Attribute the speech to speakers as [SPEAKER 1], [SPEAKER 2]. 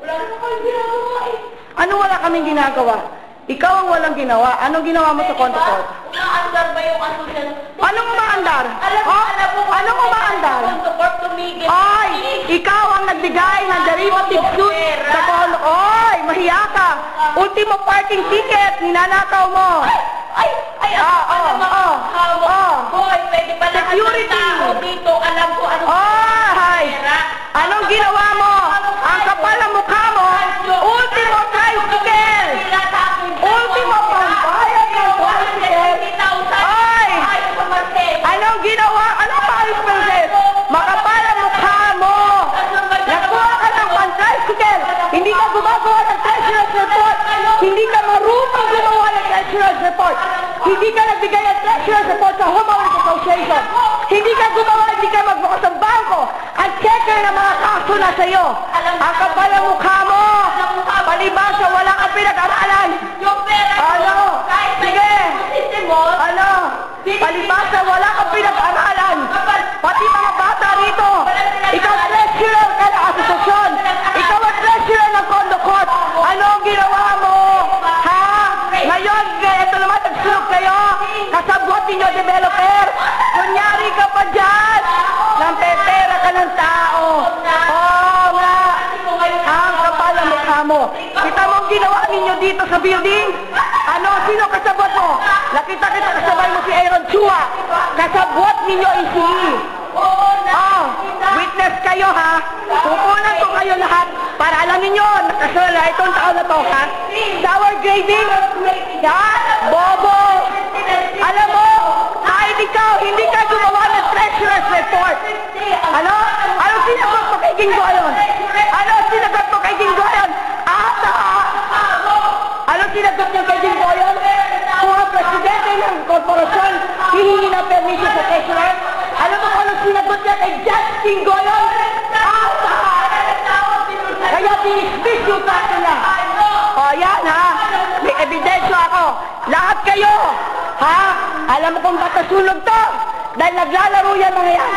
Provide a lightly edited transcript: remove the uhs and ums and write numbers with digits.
[SPEAKER 1] Wala naman kami ginagawa eh.
[SPEAKER 2] Ano wala kaming ginagawa? Ikaw ang walang ginawa. Anong ginawa mo sa Condo Court?
[SPEAKER 1] Umaandar ba yung asosyan?
[SPEAKER 2] Anong umaandar?
[SPEAKER 1] Alam mo,
[SPEAKER 2] Anong umaandar?
[SPEAKER 1] Condo Court tumigil.
[SPEAKER 2] Ay! Ikaw ang nagbigay ng derivative suit sa Condo. Ay! Mahiya ka! Ultimo parking ticket, ninanakaw mo.
[SPEAKER 1] Ay, boy, pwede pala
[SPEAKER 2] security
[SPEAKER 1] tao dito. Alam ko ano.
[SPEAKER 2] Ay! Anong ginawa mo? Ang kapal ng mukha mo, ultimo tricycle! Ultimo pambayad ng tricycle! Ay! Anong ginawa? Anong paayos mo rin? Makapal ang mukha mo! Nakuha ka ng pan-tricycle! Hindi ka gumagawa ng treasurer's report! Hindi ka marunong gumawa ng treasurer's report! Hindi ka nagbigay ng treasurer's report sa Homeowners Association! Hindi ka gumawa, hindi ka magbukas ng bangko! Ang checker ng mga kaso na sa'yo! Ang kapal ang mukha mo! Palibasa, wala kang pinag-aralan! Ano? Sige! Ano? Palibasa, wala kang pinag-aralan! Pati mga bata rito! Ikaw treasurer ka ng asosasyon! Ikaw ang treasurer ng Condo Court! Ano ang ginawa mo? Ha? Ngayon, ito naman, nagsulog kayo! Kasabot ninyo, developer! Kunyari ka pa dyan! Nampepera ka ng tao! Oo nga! Ang kapal ang mukha mo! Kita mo ang ginawa ninyo dito sa building? Ano? Sino kasabot mo? Nakita kita kasabay mo si Aaron Chua! Kasabot ninyo ECE! Oh, witness kayo ha! Pupunan ko kayo lahat para alam ninyo, nakasala itong taon na to ha! Sour grading! Yan! Bobo! Alam mo, kahit ikaw, hindi ka gumawa ng treasurer's report! Ano? Ano sinagot mo kay Gingo yun? Ano sinagot mo kay Gingo yun? Ata! Ano sinagot niya kay Gingo yun? Kung ang presidente ng korporasyon, hihingi ng permission sa treasurer, ano mo kung anong sinagot niya kay Judge Gingo yun? Ata! Kaya dinismiss yung kaso niya. O yan ha, may ebidensya ako. Lahat kayo, ha? Alam mo kung ba't nasunog to? Dahil naglalaro yan mga yan.